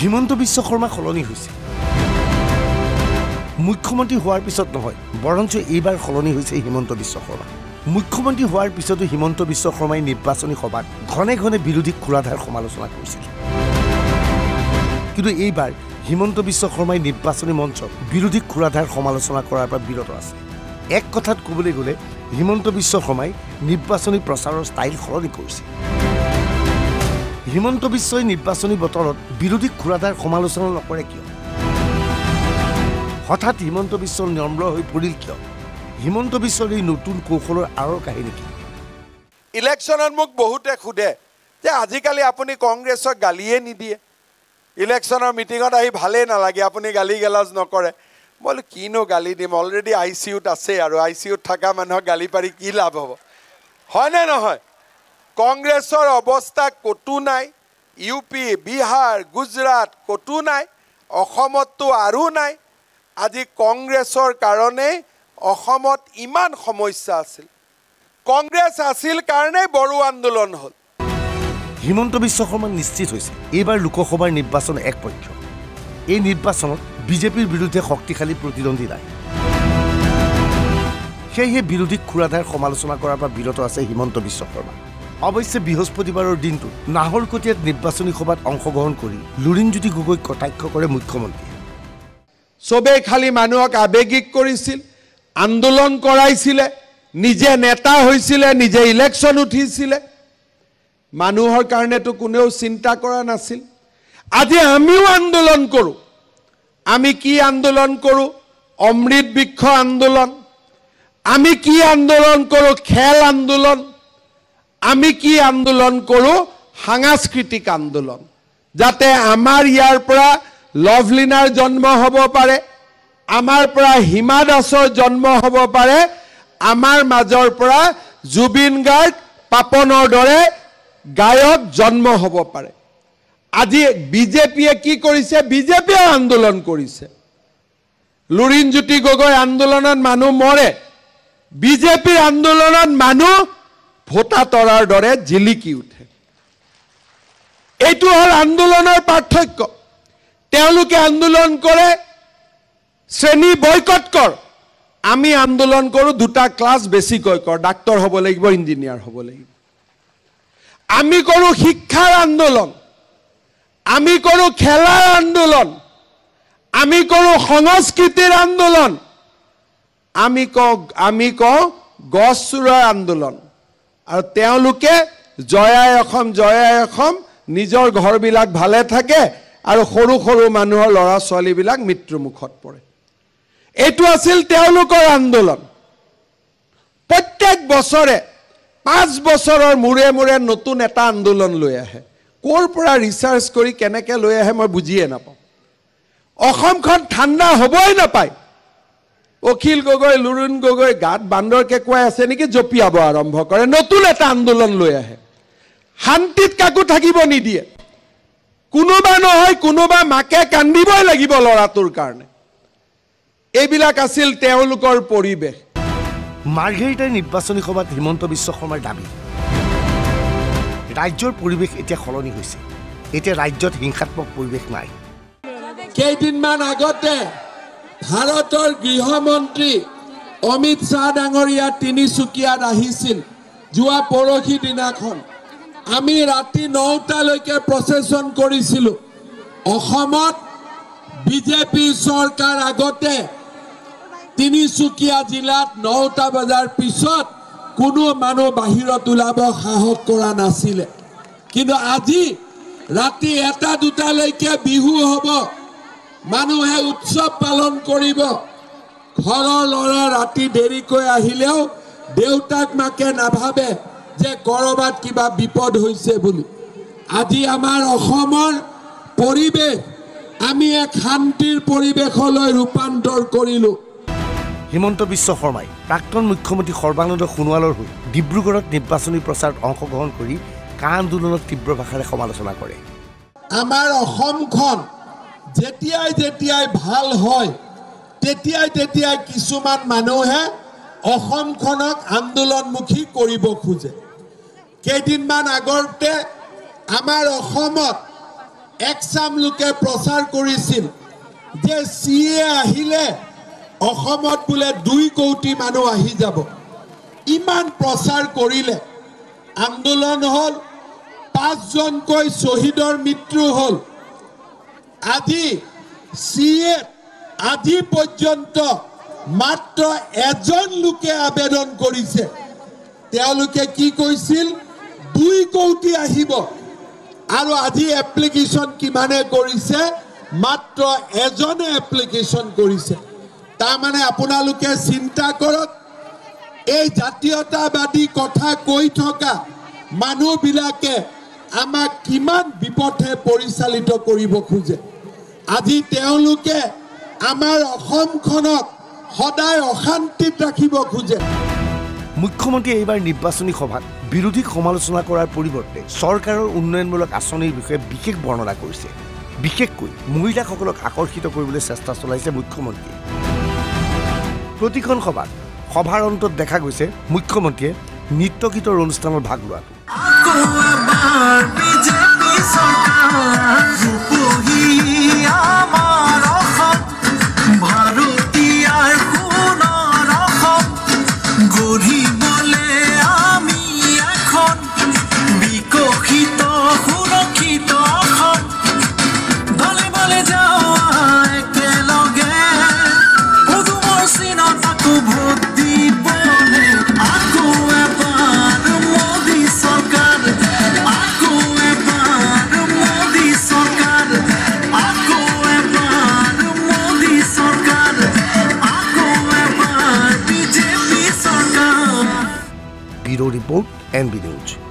হিমন্ত বিশ্ব শৰ্মা সলনি হৈছে মুখ্যমন্ত্ৰী হোৱাৰ পিছত নহয় বৰঞ্চ এইবাৰ সলনি হৈছে হিমন্ত বিশ্ব শৰ্মা মুখ্যমন্ত্ৰী হোৱাৰ পিছতো হিমন্ত বিশ্ব শৰ্মাই নিৰ্বাচনী সভাত ঘনে ঘনে বিৰোধীক খোলাধাৰ সমালোচনা কৰিছিল কিন্তু এইবাৰ হিমন্ত বিশ্ব শৰ্মাই নিৰ্বাচনী মঞ্চত বিৰোধীক খোলাধাৰ সমালোচনা কৰাৰ পৰা বিৰত আছে এক কথাত ক'বলৈ গ'লে হিমন্ত বিশ্ব শৰ্মাই নিৰ্বাচনী প্ৰচাৰৰ ষ্টাইল সলনি কৰিছে হিমন্ত বিশ্বই নিৰ্বাচনী বতৰত বিৰোধীক খোলাধাৰ সমালোচনা নকৰে কিয় হঠাৎ হিমন্ত বিশ্ব নম্ৰ হৈ পৰিল কিয় হিমন্ত বিশ্বৰ এই নতুন কৌশলৰ আঁৰৰ কাহিনী কি ইলেকশ্যনত মোক বহুতে সোধে যে আজিকালি আপুনি কংগ্ৰেছক গালিয়ে নিদিয়ে ইলেকশ্যনৰ মিটিঙত আহি ভালেই নালাগে আপুনি গালি গালাজ নকৰে মই কিনো গালি দিম অলৰেডি ICUত আছে আৰু ICUত থকা মানুহক গালি পাৰি কি লাভ হ'ব হয়নে নহয় কংগ্ৰেছৰ অৱস্থা কতো নাই UP বিহাৰ গুজৰাট কতো নাই অসমততো আৰু নাই আজি কংগ্ৰেছৰ কাৰণে অসমত ইমান সমস্যা আছিল কংগ্ৰেছ আছিল কাৰণে বড়ো আন্দোলন হ'ল হিমন্ত বিশ্ব শৰ্মা নিশ্চিত হৈছে এইবাৰ লোকসভাৰ নিৰ্বাচন একপক্ষ এই নিৰ্বাচনত বিজেপিৰ বিৰুদ্ধে শক্তিশালী প্ৰতিদ্বন্দ্বী নাই সেয়েহে বিৰোধীক খোলাধাৰ সমালোচনা কৰাৰ পৰা বিৰত আছে হিমন্ত বিশ্ব শৰ্মা অৱশ্যে বৃহস্পতিবাৰৰ দিনটো নাহৰকটীয়াত নিৰ্বাচনী সভাত অংশগ্ৰহণ কৰি লুৰিণজ্যোতি গগৈক কটাক্ষ কৰে মুখ্যমন্ত্ৰীয়ে সবে খালি মানুহক আবেগিক কৰিছিল আন্দোলন কৰাইছিলে নিজে নেতা হৈছিলে নিজে ইলেকশ্যন উঠিছিলে মানুহৰ কাৰণেতো কোনেও চিন্তা কৰা নাছিল আজি আমিও আন্দোলন কৰোঁ আমি কি আন্দোলন কৰোঁ অমৃত বৃক্ষ আন্দোলন আমি কি আন্দোলন কৰোঁ খেল আন্দোলন আমি কি আন্দোলন কৰোঁ সাংস্কৃতিক আন্দোলন যাতে আমাৰ ইয়াৰ পৰা লভলিনাৰ জন্ম হ'ব পাৰে আমাৰ পৰা হিমা দাসৰ জন্ম হ'ব পাৰে আমাৰ মাজৰ পৰা জুবিন গাৰ্গ পাপনৰ দৰে গায়ক জন্ম হ'ব পাৰে আজি বিজেপিয়ে কি কৰিছে বিজেপিয়ে আন্দোলন কৰিছে লুৰিণজ্যোতি গগৈ আন্দোলনত মানুহ মৰে বিজেপিৰ আন্দোলনত মানুহ ভোটা তৰাৰ দৰে জিলিকি উঠে এইটো হ'ল আন্দোলনৰ পাৰ্থক্য তেওঁলোকে আন্দোলন কৰে শ্ৰেণী বয়কট কৰ আমি আন্দোলন কৰোঁ দুটা ক্লাছ বেছিকৈ কৰ ডাক্তৰ হ'ব লাগিব ইঞ্জিনিয়াৰ হ'ব লাগিব আমি কৰোঁ শিক্ষাৰ আন্দোলন আমি কৰোঁ খেলাৰ আন্দোলন আমি কৰোঁ সংস্কৃতিৰ আন্দোলন আমি কওঁ গছ চোৰাৰ আন্দোলন আৰু তেওঁলোকে জয়াই অসম নিজৰ ঘৰবিলাক ভালে থাকে আৰু সৰু সৰু মানুহৰ ল'ৰা ছোৱালীবিলাক মৃত্যুমুখত পৰে এইটো আছিল তেওঁলোকৰ আন্দোলন প্ৰত্যেক বছৰে 5 বছৰৰ মূৰে মূৰে নতুন এটা আন্দোলন লৈ আহে ক'ৰ পৰা ৰিচাৰ্চ কৰি কেনেকৈ লৈ আহে মই বুজিয়ে নাপাওঁ অসমখন ঠাণ্ডা হ'বই নাপায় অখিল গগৈ লুৰিণ গগৈ গাত বান্দৰ কেকুৱাই আছে নেকি জপিয়াব আৰম্ভ কৰে নতুন এটা আন্দোলন লৈ আহে শান্তিত কাকো থাকিব নিদিয়ে কোনোবা নহয় কোনোবা মাকে কান্দিবই লাগিব ল'ৰাটোৰ কাৰণে এইবিলাক আছিল তেওঁলোকৰ পৰিৱেশ মাৰ্ঘেৰিটাৰ নিৰ্বাচনী সভাত হিমন্ত বিশ্ব শৰ্মাৰ দাবী ৰাজ্যৰ পৰিৱেশ এতিয়া সলনি হৈছে এতিয়া ৰাজ্যত হিংসাত্মক পৰিৱেশ নাই কেইদিনমান আগতে ভাৰতৰ গৃহমন্ত্ৰী অমিত শ্বাহ ডাঙৰীয়া তিনিচুকীয়াত আহিছিল যোৱা পৰহি দিনাখন আমি ৰাতি 9টালৈকে প্ৰচেছন কৰিছিলোঁ অসমত বিজেপি চৰকাৰ আগতে তিনিচুকীয়া জিলাত 9টা বজাৰ পিছত কোনো মানুহ বাহিৰত ওলাব সাহস কৰা নাছিলে কিন্তু আজি ৰাতি 1-2টালৈকে বিহু হ'ব মানুহে উৎসৱ পালন কৰিব ঘৰৰ ল'ৰা ৰাতি দেৰিকৈ আহিলেও দেউতাক মাকে নাভাবে যে কৰবাত কিবা বিপদ হৈছে বুলি আজি আমাৰ অসমৰ পৰিৱেশ আমি এক শান্তিৰ পৰিৱেশলৈ ৰূপান্তৰ কৰিলোঁ হিমন্ত বিশ্ব শৰ্মাই প্ৰাক্তন মুখ্যমন্ত্ৰী সৰ্বানন্দ সোণোৱালৰ হৈ ডিব্ৰুগড়ত নিৰ্বাচনী প্ৰচাৰত অংশগ্ৰহণ কৰি কা আন্দোলনক তীব্ৰ ভাষাৰে সমালোচনা কৰে আমাৰ অসমখন যেতিয়াই ভাল হয় তেতিয়াই কিছুমান মানুহে অসমখনক আন্দোলনমুখী কৰিব খোজে কেইদিনমান আগতে আমাৰ অসমত একচাম লোকে প্ৰচাৰ কৰিছিল যে CA আহিলে অসমত বোলে 2 কোটি মানুহ আহি যাব ইমান প্ৰচাৰ কৰিলে আন্দোলন হল 5 জনকৈ শহীদৰ মৃত্যু হল আজি CA আজি পৰ্যন্ত মাত্ৰ এজন লোকে আবেদন কৰিছে তেওঁলোকে কি কৈছিল 2 কোটি আহিব আৰু আজি এপ্লিকেশন কিমানে কৰিছে মাত্ৰ এজনে এপ্লিকেশন কৰিছে তাৰ মানে আপোনালোকে চিন্তা কৰক এই জাতীয়তাবাদী কথা কৈ থকা মানুহবিলাকে আমাক কিমান বিপথে পৰিচালিত কৰিব খোজে আজি তেওঁলোকে আমাৰ অসমখনক সদায় অশান্তিত ৰাখিব খোজে মুখ্যমন্ত্ৰীয়ে এইবাৰ নিৰ্বাচনী সভাত বিৰোধীক সমালোচনা কৰাৰ পৰিৱৰ্তে চৰকাৰৰ উন্নয়নমূলক আঁচনিৰ বিষয়ে বিশেষ বৰ্ণনা কৰিছে বিশেষকৈ মহিলাসকলক আকৰ্ষিত কৰিবলৈ চেষ্টা চলাইছে মুখ্যমন্ত্ৰীয়ে প্ৰতিখন সভাৰ অন্তত দেখা গৈছে মুখ্যমন্ত্ৰীয়ে নৃত্য গীতৰ অনুষ্ঠানত ভাগ লোৱাটো Bureau Report, NB News.